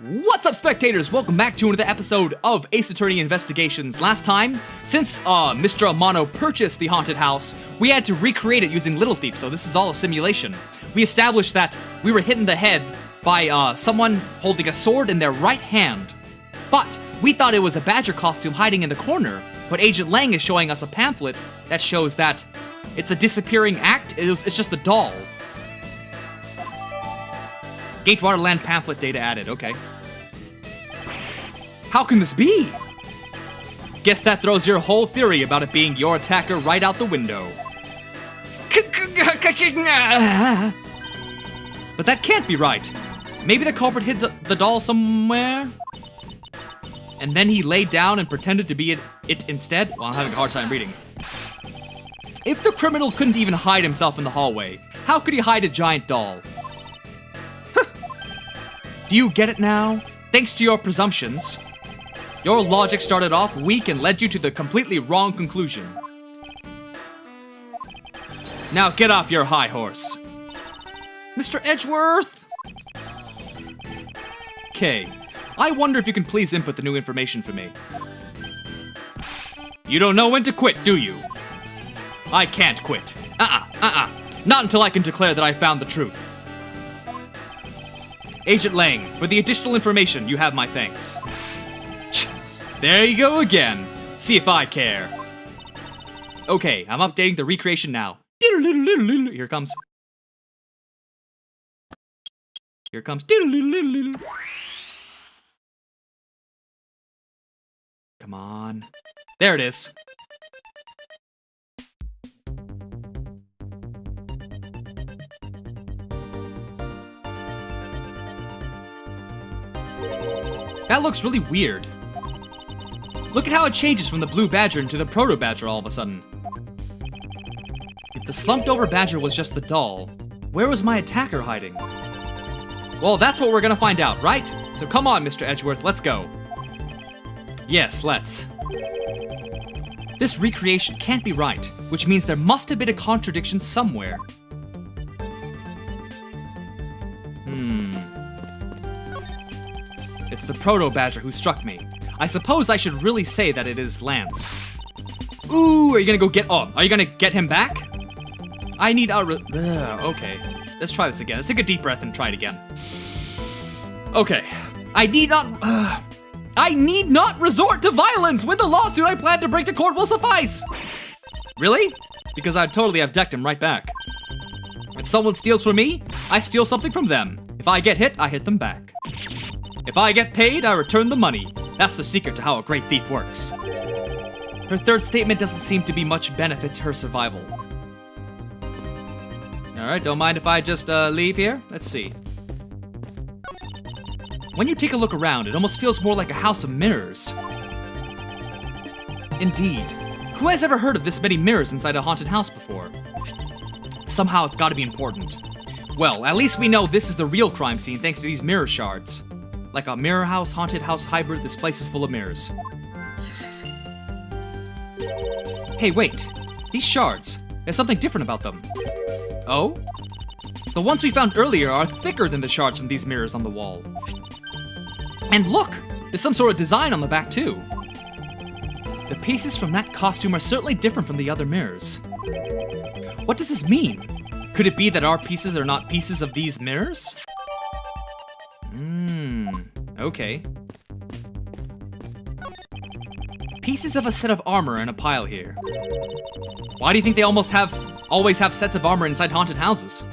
What's up, spectators? Welcome back to another episode of Ace Attorney Investigations. Last time, since Mr. Amano purchased the haunted house, we had to recreate it using Little Thief, so this is all a simulation. We established that we were hit in the head by someone holding a sword in their right hand. But we thought it was a badger costume hiding in the corner, but Agent Lang is showing us a pamphlet that shows that it's a disappearing act. It's just the doll. Gatewater Land pamphlet data added, okay. How can this be? Guess that throws your whole theory about it being your attacker right out the window. But that can't be right. Maybe the culprit hid the doll somewhere? And then he laid down and pretended to be it instead? Well, I'm having a hard time reading. If the criminal couldn't even hide himself in the hallway, how could he hide a giant doll? Do you get it now? Thanks to your presumptions, your logic started off weak and led you to the completely wrong conclusion. Now get off your high horse. Mr. Edgeworth! Okay, I wonder if you can please input the new information for me. You don't know when to quit, do you? I can't quit. Not until I can declare that I found the truth. Agent Lang, for the additional information, you have my thanks. There you go again. See if I care. Okay, I'm updating the recreation now. Here it comes. Here it comes. Come on. There it is. That looks really weird. Look at how it changes from the blue badger into the proto badger all of a sudden. If the slumped over badger was just the doll, where was my attacker hiding? Well, that's what we're gonna find out, right? So come on, Mr. Edgeworth, let's go. Yes, let's. This recreation can't be right, which means there must have been a contradiction somewhere. It's the proto-badger who struck me. I suppose I should really say that it is Lance. Ooh, are you gonna get him back? I need okay. Let's try this again. Let's take a deep breath and try it again. Okay. I need not resort to violence when the lawsuit I plan to bring to court will suffice. Really? Because I'd totally have decked him right back. If someone steals from me, I steal something from them. If I get hit, I hit them back. If I get paid, I return the money. That's the secret to how a great thief works. Her third statement doesn't seem to be much benefit to her survival. Alright, don't mind if I just leave here? Let's see. When you take a look around, it almost feels more like a house of mirrors. Indeed. Who has ever heard of this many mirrors inside a haunted house before? Somehow it's gotta be important. Well, at least we know this is the real crime scene thanks to these mirror shards. Like a mirror house, haunted house hybrid, this place is full of mirrors. Hey, wait. These shards, there's something different about them. Oh? The ones we found earlier are thicker than the shards from these mirrors on the wall. And look! There's some sort of design on the back, too. The pieces from that costume are certainly different from the other mirrors. What does this mean? Could it be that our pieces are not pieces of these mirrors? Okay. Pieces of a set of armor in a pile here. Why do you think they always have sets of armor inside haunted houses?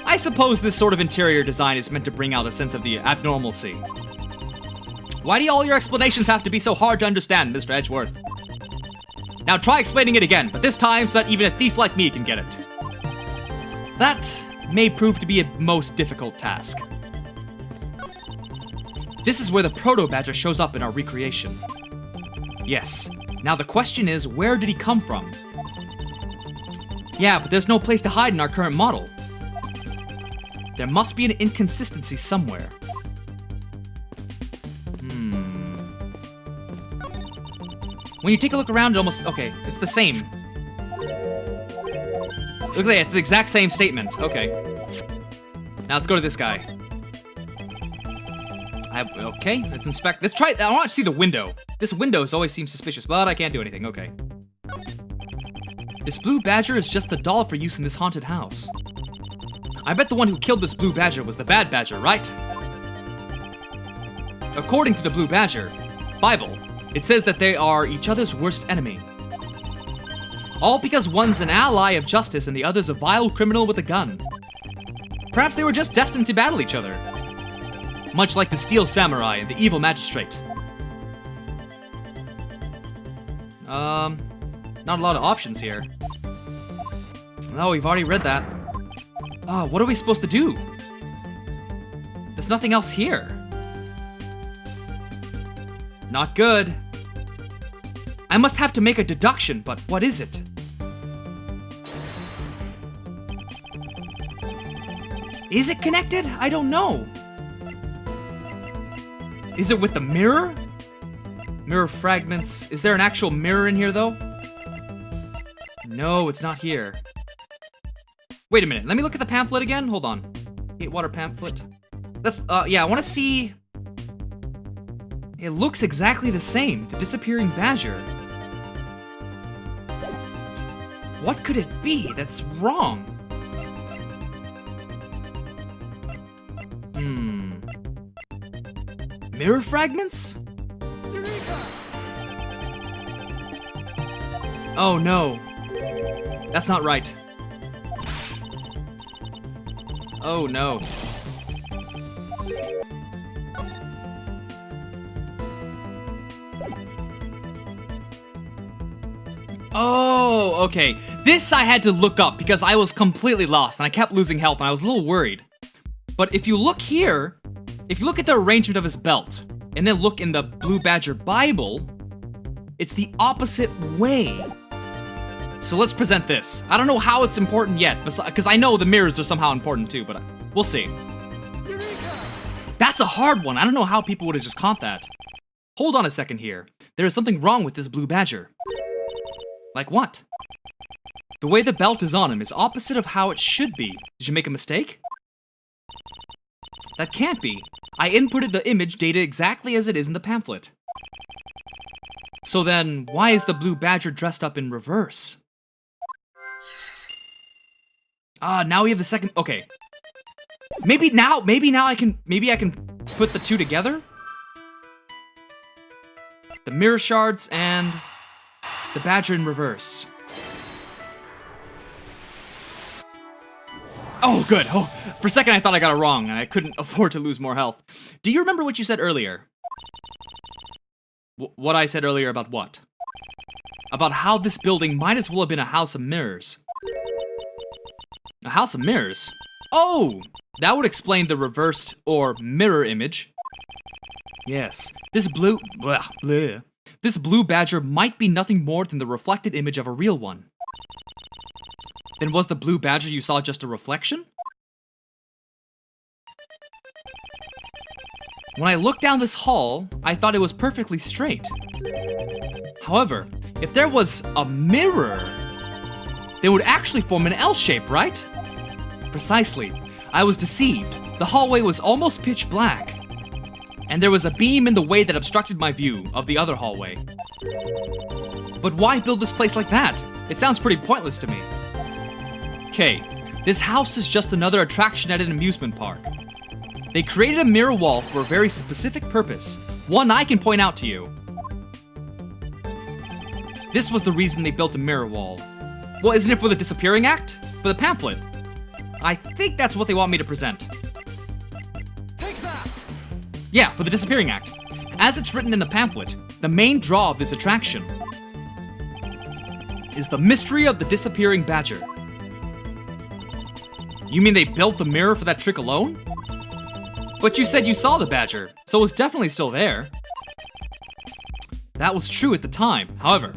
I suppose this sort of interior design is meant to bring out a sense of the abnormalcy. Why do all your explanations have to be so hard to understand, Mr. Edgeworth? Now try explaining it again, but this time so that even a thief like me can get it. That may prove to be a most difficult task. This is where the proto-badger shows up in our recreation. Yes. Now the question is, where did he come from? Yeah, but there's no place to hide in our current model. There must be an inconsistency somewhere. When you take a look around, it almost... Okay, it's the same. Looks like it's the exact same statement. Okay. Now let's go to this guy. Okay, let's inspect. Let's try. I want to see the window. This window always seems suspicious, but I can't do anything. Okay. This blue badger is just the doll for use in this haunted house. I bet the one who killed this blue badger was the bad badger, right? According to the blue badger Bible, it says that they are each other's worst enemy. All because one's an ally of justice and the other's a vile criminal with a gun. Perhaps they were just destined to battle each other. Much like the Steel Samurai and the Evil Magistrate. Not a lot of options here. No, we've already read that. What are we supposed to do? There's nothing else here. Not good. I must have to make a deduction, but what is it? Is it connected? I don't know. Is it with the mirror? Mirror fragments. Is there an actual mirror in here, though? No, it's not here. Wait a minute. Let me look at the pamphlet again. Hold on. Gatewater pamphlet. That's, yeah, I want to see... It looks exactly the same. The disappearing badger. What could it be that's wrong? Mirror fragments? Oh no. That's not right. Oh no. Oh, okay. This I had to look up because I was completely lost and I kept losing health and I was a little worried. But if you look here, if you look at the arrangement of his belt and then look in the Blue Badger Bible, it's the opposite way. So let's present this. I don't know how it's important yet, because I know the mirrors are somehow important too, but we'll see. That's a hard one. I don't know how people would have just caught that. Hold on a second here. There is something wrong with this Blue Badger. Like what? The way the belt is on him is opposite of how it should be. Did you make a mistake? That can't be. I inputted the image data exactly as it is in the pamphlet. So then, why is the Blue Badger dressed up in reverse? Now we have the second, okay. Maybe now I can put the two together? The mirror shards and the badger in reverse. Oh, good. Oh, for a second I thought I got it wrong and I couldn't afford to lose more health. Do you remember what you said earlier? What I said earlier about what? About how this building might as well have been a house of mirrors. A house of mirrors? Oh! That would explain the reversed or mirror image. Yes, this blue badger might be nothing more than the reflected image of a real one. Then was the blue badger you saw just a reflection? When I looked down this hall, I thought it was perfectly straight. However, if there was a mirror, they would actually form an L shape, right? Precisely. I was deceived. The hallway was almost pitch black. And there was a beam in the way that obstructed my view of the other hallway. But why build this place like that? It sounds pretty pointless to me. Okay, this house is just another attraction at an amusement park. They created a mirror wall for a very specific purpose, one I can point out to you. This was the reason they built a mirror wall. Well, isn't it for the disappearing act? For the pamphlet? I think that's what they want me to present. Take that! Yeah, for the disappearing act. As it's written in the pamphlet, the main draw of this attraction is the mystery of the disappearing badger. You mean they built the mirror for that trick alone? But you said you saw the badger, so it was definitely still there. That was true at the time, however.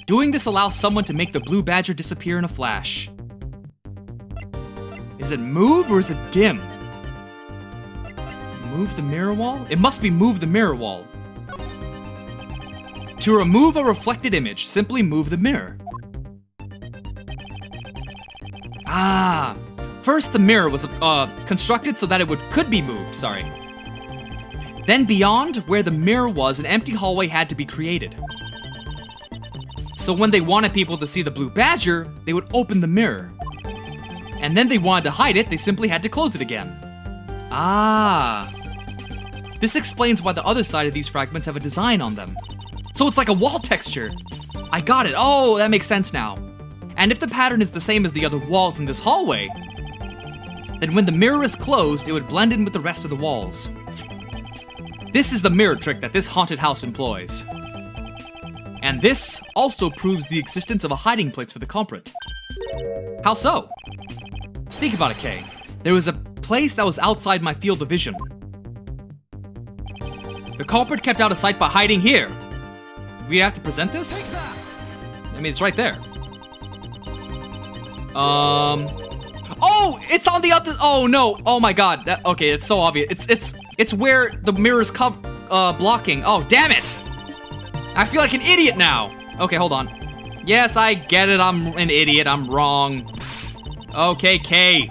Doing this allows someone to make the blue badger disappear in a flash. Is it move or is it dim? Move the mirror wall? It must be move the mirror wall. To remove a reflected image, simply move the mirror. First the mirror was constructed so that it could be moved, sorry. Then beyond where the mirror was, an empty hallway had to be created. So when they wanted people to see the blue badger, they would open the mirror. And then they wanted to hide it, they simply had to close it again. Ah. This explains why the other side of these fragments have a design on them. So it's like a wall texture. I got it. Oh, that makes sense now. And if the pattern is the same as the other walls in this hallway, then when the mirror is closed, it would blend in with the rest of the walls. This is the mirror trick that this haunted house employs. And this also proves the existence of a hiding place for the culprit. How so? Think about it, Kay. There was a place that was outside my field of vision. The culprit kept out of sight by hiding here. We have to present this? I mean, it's right there. Oh, it's on the other. Oh no! Oh my God! Okay, it's so obvious. It's where the mirror's blocking. Oh damn it! I feel like an idiot now. Okay, hold on. Yes, I get it. I'm an idiot. I'm wrong. Okay, Kay.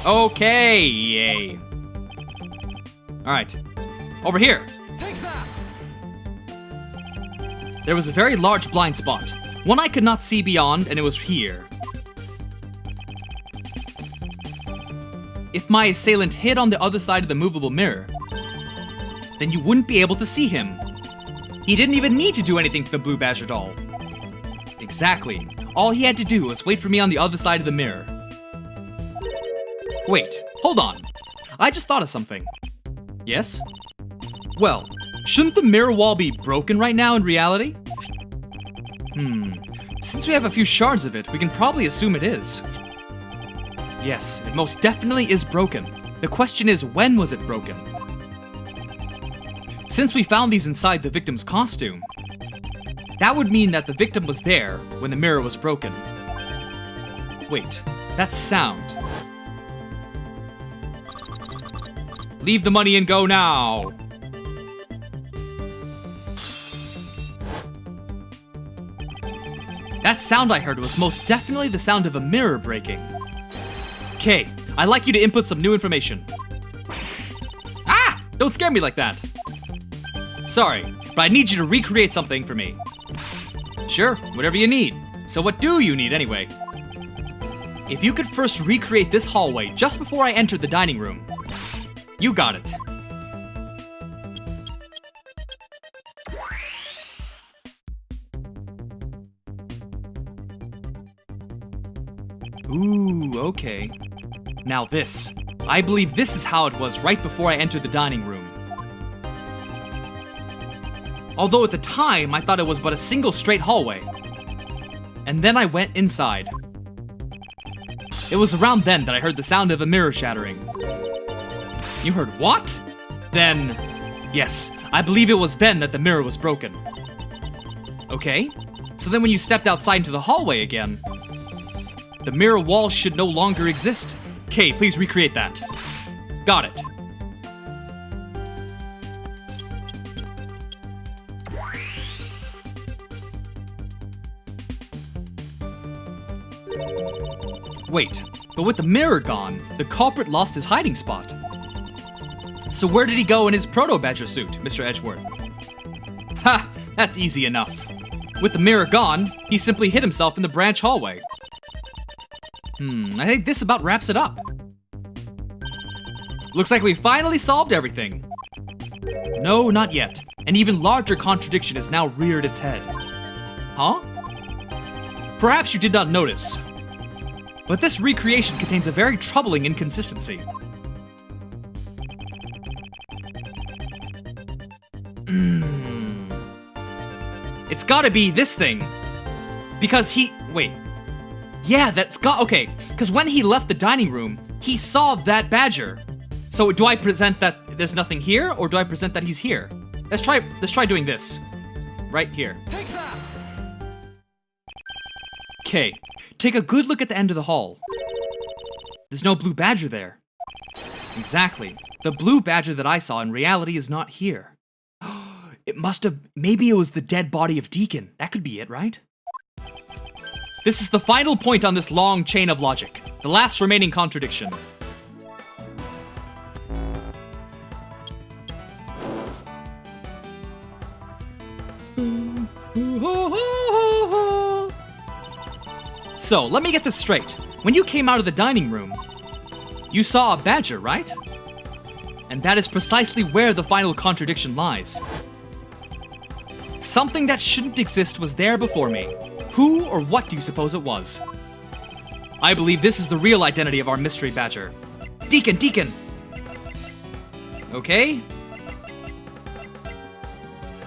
Okay, yay. All right, over here. There was a very large blind spot, one I could not see beyond, and it was here. If my assailant hid on the other side of the movable mirror, then you wouldn't be able to see him. He didn't even need to do anything to the blue badger doll. Exactly. All he had to do was wait for me on the other side of the mirror. Wait, hold on. I just thought of something. Yes? Well, shouldn't the mirror wall be broken right now in reality? Since we have a few shards of it, we can probably assume it is. Yes, it most definitely is broken. The question is, when was it broken? Since we found these inside the victim's costume, that would mean that the victim was there when the mirror was broken. Wait, that's sound. Leave the money and go now. That sound I heard was most definitely the sound of a mirror breaking. Okay, I'd like you to input some new information. Ah! Don't scare me like that. Sorry, but I need you to recreate something for me. Sure, whatever you need. So what do you need anyway? If you could first recreate this hallway just before I entered the dining room. You got it. Ooh, okay. Now this. I believe this is how it was right before I entered the dining room. Although at the time, I thought it was but a single straight hallway. And then I went inside. It was around then that I heard the sound of a mirror shattering. You heard what? Then, yes, I believe it was then that the mirror was broken. Okay, so then when you stepped outside into the hallway again, the mirror wall should no longer exist. Kay, please recreate that. Got it. Wait, but with the mirror gone, the culprit lost his hiding spot. So where did he go in his proto-badger suit, Mr. Edgeworth? Ha! That's easy enough. With the mirror gone, he simply hid himself in the branch hallway. I think this about wraps it up. Looks like we finally solved everything. No, not yet. An even larger contradiction has now reared its head. Huh? Perhaps you did not notice, but this recreation contains a very troubling inconsistency. It's gotta be this thing. Because wait. Yeah, okay. Because when he left the dining room, he saw that badger. So do I present that there's nothing here, or do I present that he's here? Let's try doing this. Right here. Take that. Okay, take a good look at the end of the hall. There's no blue badger there. Exactly. The blue badger that I saw in reality is not here. Maybe it was the dead body of Deacon. That could be it, right? This is the final point on this long chain of logic. The last remaining contradiction. So, let me get this straight. When you came out of the dining room, you saw a badger, right? And that is precisely where the final contradiction lies. Something that shouldn't exist was there before me. Who or what do you suppose it was? I believe this is the real identity of our mystery badger. Deacon! Okay.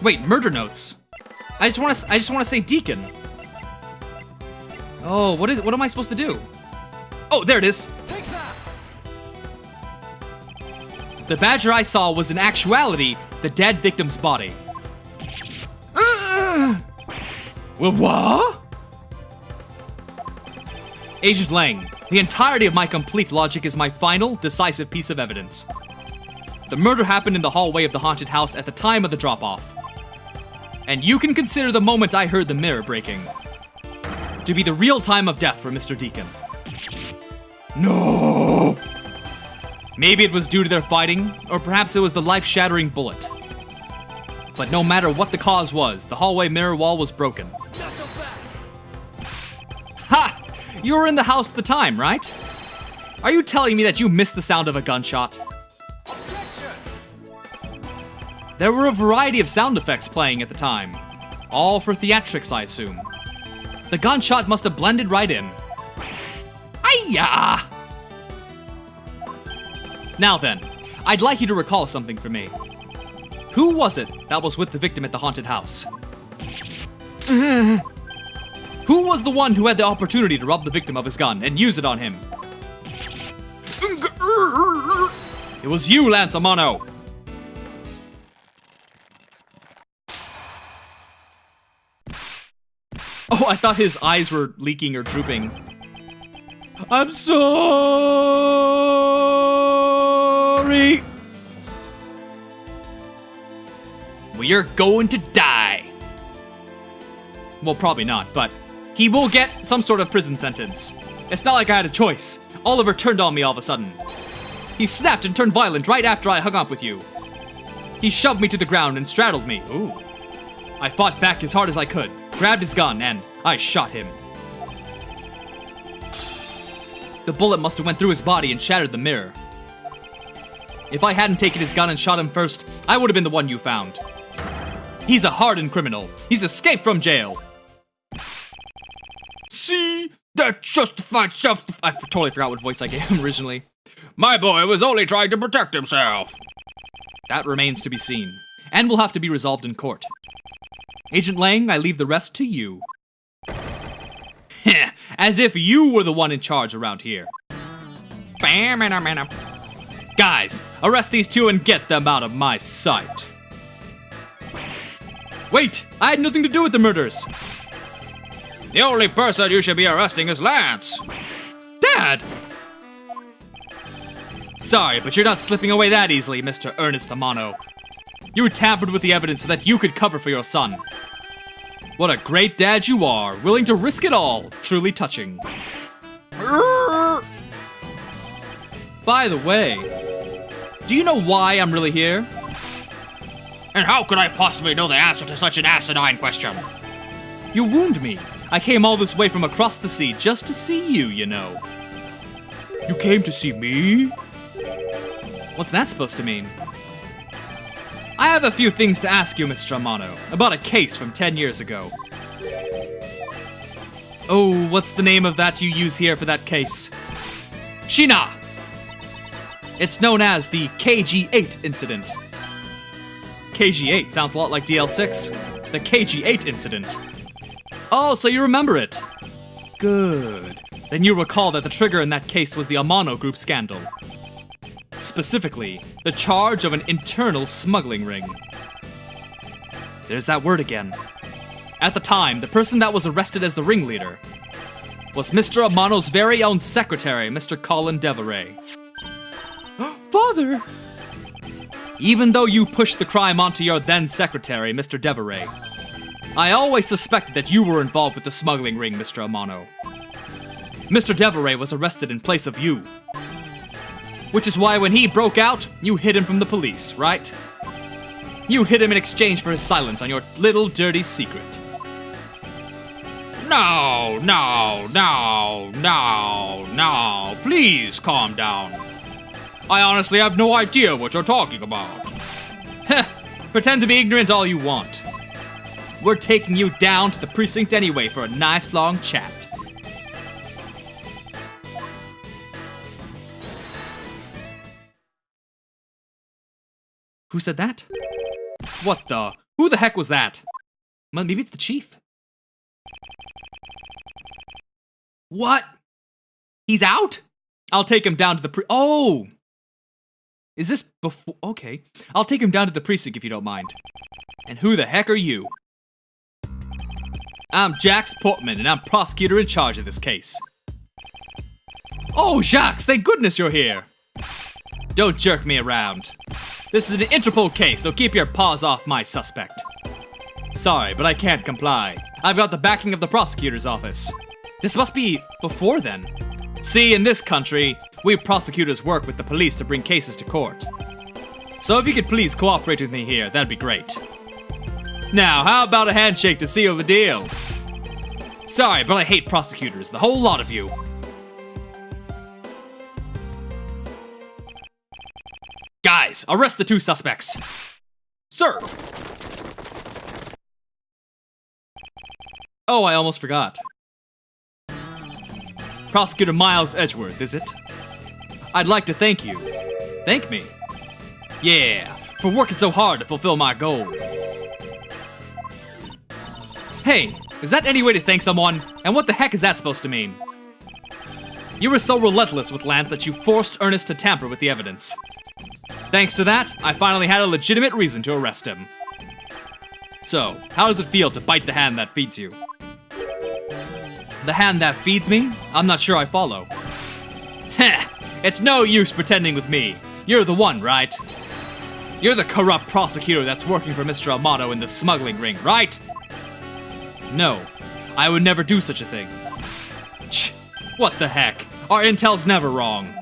Wait, murder notes. I just want to say Deacon. Oh, what am I supposed to do? Oh, there it is. Take that! The badger I saw was in actuality the dead victim's body. Well, what? Agent Lang, the entirety of my complete logic is my final, decisive piece of evidence. The murder happened in the hallway of the haunted house at the time of the drop-off. And you can consider the moment I heard the mirror breaking to be the real time of death for Mr. Deacon. No! Maybe it was due to their fighting, or perhaps it was the life-shattering bullet. But no matter what the cause was, the hallway mirror wall was broken. Ha! You were in the house at the time, right? Are you telling me that you missed the sound of a gunshot? There were a variety of sound effects playing at the time. All for theatrics, I assume. The gunshot must have blended right in. Ayya! Now then, I'd like you to recall something for me. Who was it that was with the victim at the haunted house? Who was the one who had the opportunity to rob the victim of his gun and use it on him? It was you, Lance Amano. Oh, I thought his eyes were leaking or drooping. I'm sorry. Well, you're going to die. Well, probably not, but he will get some sort of prison sentence. It's not like I had a choice. Oliver turned on me all of a sudden. He snapped and turned violent right after I hung up with you. He shoved me to the ground and straddled me. Ooh. I fought back as hard as I could, grabbed his gun, and I shot him. The bullet must have went through his body and shattered the mirror. If I hadn't taken his gun and shot him first, I would have been the one you found. He's a hardened criminal. He's escaped from jail. See? That justified self... I totally forgot what voice I gave him originally. My boy was only trying to protect himself. That remains to be seen, and will have to be resolved in court. Agent Lang, I leave the rest to you. As if you were the one in charge around here. Guys, arrest these two and get them out of my sight. Wait, I had nothing to do with the murders. The only person you should be arresting is Lance. Dad! Sorry, but you're not slipping away that easily, Mr. Ernest Amano. You tampered with the evidence so that you could cover for your son. What a great dad you are, willing to risk it all. Truly touching. By the way, do you know why I'm really here? And how could I possibly know the answer to such an asinine question? You wound me. I came all this way from across the sea just to see you, you know. You came to see me? What's that supposed to mean? I have a few things to ask you, Mr. Amano, about a case from 10 years ago. Oh, what's the name of that you use here for that case? Shina! It's known as the KG-8 incident. KG-8 sounds a lot like DL6. The KG-8 incident. Oh, so you remember it. Good. Then you recall that the trigger in that case was the Amano Group scandal. Specifically, the charge of an internal smuggling ring. There's that word again. At the time, the person that was arrested as the ringleader was Mr. Amano's very own secretary, Mr. Colin Deveray. Father! Even though you pushed the crime onto your then secretary, Mr. Deveray, I always suspected that you were involved with the smuggling ring, Mr. Amano. Mr. Deveray was arrested in place of you. Which is why when he broke out, you hid him from the police, right? You hit him in exchange for his silence on your little dirty secret. No, please calm down. I honestly have no idea what you're talking about. Heh, pretend to be ignorant all you want. We're taking you down to the precinct anyway for a nice long chat. Who said that? What the? Who the heck was that? Maybe it's the chief. What? He's out? I'll take him down to the Oh! Is this before? Okay. I'll take him down to the precinct if you don't mind. And who the heck are you? I'm Jax Portman, and I'm prosecutor in charge of this case. Oh, Jax, thank goodness you're here. Don't jerk me around. This is an Interpol case, so keep your paws off my suspect. Sorry, but I can't comply. I've got the backing of the prosecutor's office. This must be before then. See, in this country, we prosecutors work with the police to bring cases to court. So if you could please cooperate with me here, that'd be great. Now, how about a handshake to seal the deal? Sorry, but I hate prosecutors, the whole lot of you. Guys, arrest the 2 suspects. Sir! Oh, I almost forgot. Prosecutor Miles Edgeworth, is it? I'd like to thank you. Thank me? Yeah, for working so hard to fulfill my goal. Hey, is that any way to thank someone? And what the heck is that supposed to mean? You were so relentless with Lance that you forced Ernest to tamper with the evidence. Thanks to that, I finally had a legitimate reason to arrest him. So, how does it feel to bite the hand that feeds you? The hand that feeds me? I'm not sure I follow. Heh, it's no use pretending with me. You're the one, right? You're the corrupt prosecutor that's working for Mr. Amato in the smuggling ring, right? No, I would never do such a thing. What the heck? Our intel's never wrong.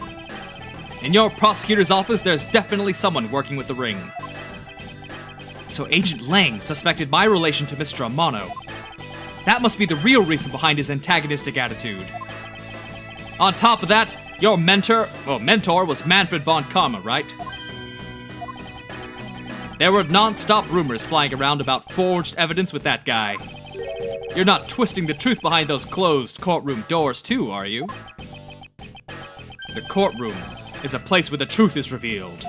In your prosecutor's office, there's definitely someone working with the ring. So Agent Lang suspected my relation to Mr. Amato. That must be the real reason behind his antagonistic attitude. On top of that, your mentor was Manfred von Karma, right? There were non-stop rumors flying around about forged evidence with that guy. You're not twisting the truth behind those closed courtroom doors too, are you? The courtroom is a place where the truth is revealed.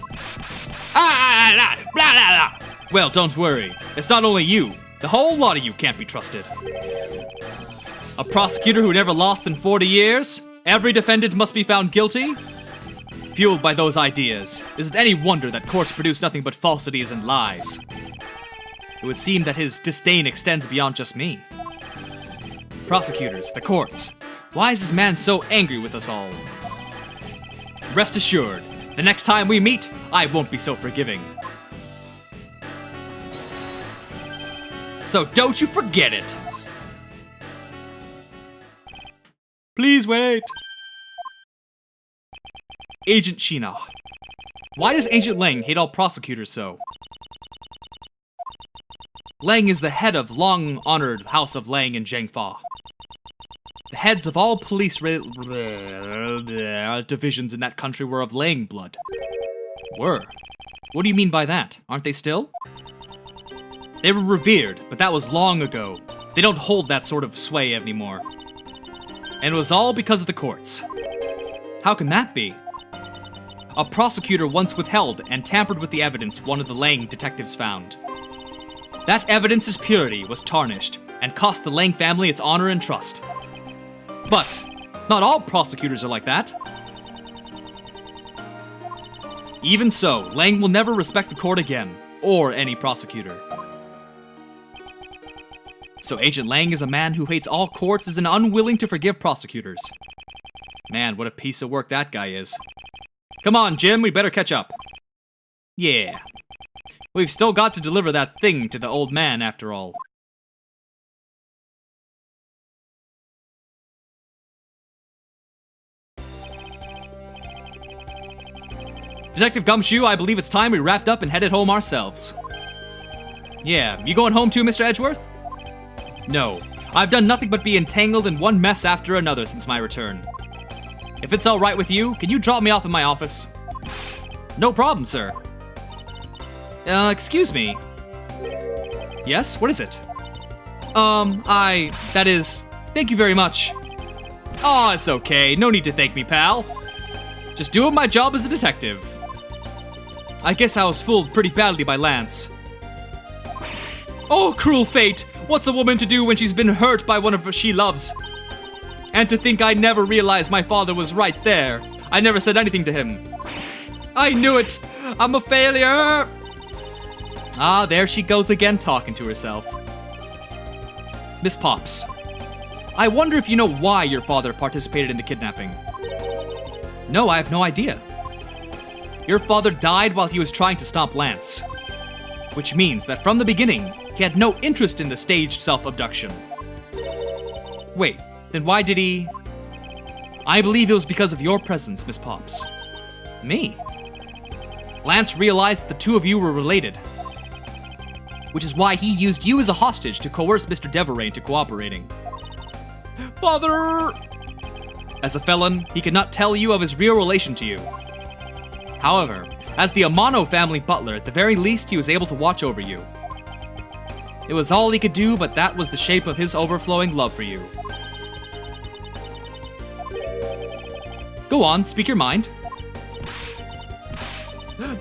Well, don't worry. It's not only you. The whole lot of you can't be trusted. A prosecutor who never lost in 40 years? Every defendant must be found guilty? Fueled by those ideas, is it any wonder that courts produce nothing but falsities and lies? It would seem that his disdain extends beyond just me. Prosecutors, the courts, why is this man so angry with us all? Rest assured, the next time we meet, I won't be so forgiving. So don't you forget it! Please wait! Agent Sheena. Why does Agent Lang hate all prosecutors so? Lang is the head of long-honored House of Lang and Zhengfa. The heads of all police divisions in that country were of Lang blood. Were? What do you mean by that? Aren't they still? They were revered, but that was long ago. They don't hold that sort of sway anymore. And it was all because of the courts. How can that be? A prosecutor once withheld and tampered with the evidence one of the Lang detectives found. That evidence's purity was tarnished and cost the Lang family its honor and trust. But not all prosecutors are like that. Even so, Lang will never respect the court again, or any prosecutor. So Agent Lang is a man who hates all courts and unwilling to forgive prosecutors. Man, what a piece of work that guy is. Come on, Jim, we better catch up. Yeah. We've still got to deliver that thing to the old man after all. Detective Gumshoe, I believe it's time we wrapped up and headed home ourselves. Yeah, you going home too, Mr. Edgeworth? No, I've done nothing but be entangled in one mess after another since my return. If it's alright with you, can you drop me off in my office? No problem, sir. Excuse me. Yes, what is it? Thank you very much. Oh, it's okay, no need to thank me, pal. Just doing my job as a detective. I guess I was fooled pretty badly by Lance. Oh, cruel fate! What's a woman to do when she's been hurt by one of her she loves? And to think I never realized my father was right there. I never said anything to him. I knew it! I'm a failure! Ah, there she goes again talking to herself. Miss Pops, I wonder if you know why your father participated in the kidnapping. No, I have no idea. Your father died while he was trying to stop Lance. Which means that from the beginning, he had no interest in the staged self-abduction. Wait, then why did he... I believe it was because of your presence, Miss Pops. Me? Lance realized that the two of you were related. Which is why he used you as a hostage to coerce Mr. Devereaux into cooperating. Father! As a felon, he could not tell you of his real relation to you. However, as the Amano family butler, at the very least, he was able to watch over you. It was all he could do, but that was the shape of his overflowing love for you. Go on, speak your mind.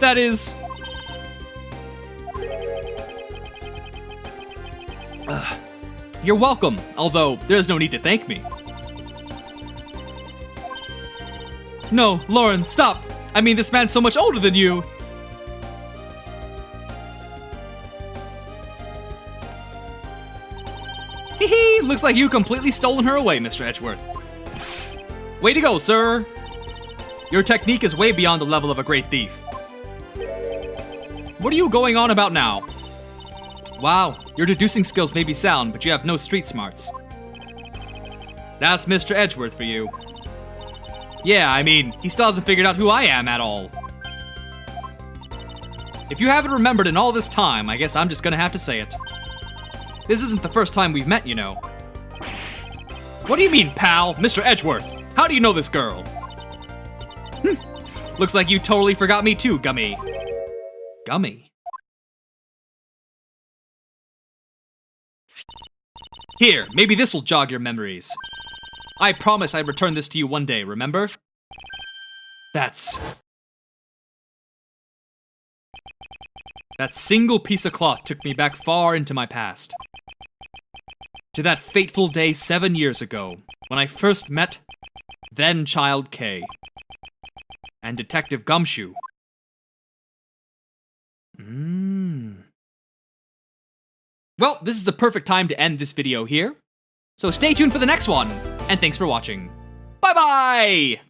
That is... You're welcome, although there's no need to thank me. No, Lauren, stop! I mean, this man's so much older than you! Hee, looks like you completely stolen her away, Mr. Edgeworth. Way to go, sir! Your technique is way beyond the level of a great thief. What are you going on about now? Wow, your deducing skills may be sound, but you have no street smarts. That's Mr. Edgeworth for you. Yeah, I mean, he still hasn't figured out who I am at all. If you haven't remembered in all this time, I guess I'm just gonna have to say it. This isn't the first time we've met, you know. What do you mean, pal? Mr. Edgeworth, how do you know this girl? Looks like you totally forgot me too, Gummy. Gummy? Here, maybe this will jog your memories. I promised I'd return this to you one day, remember? That single piece of cloth took me back far into my past. To that fateful day 7 years ago, when I first met then Child K and Detective Gumshoe. Well, this is the perfect time to end this video here. So stay tuned for the next one, and thanks for watching. Bye-bye!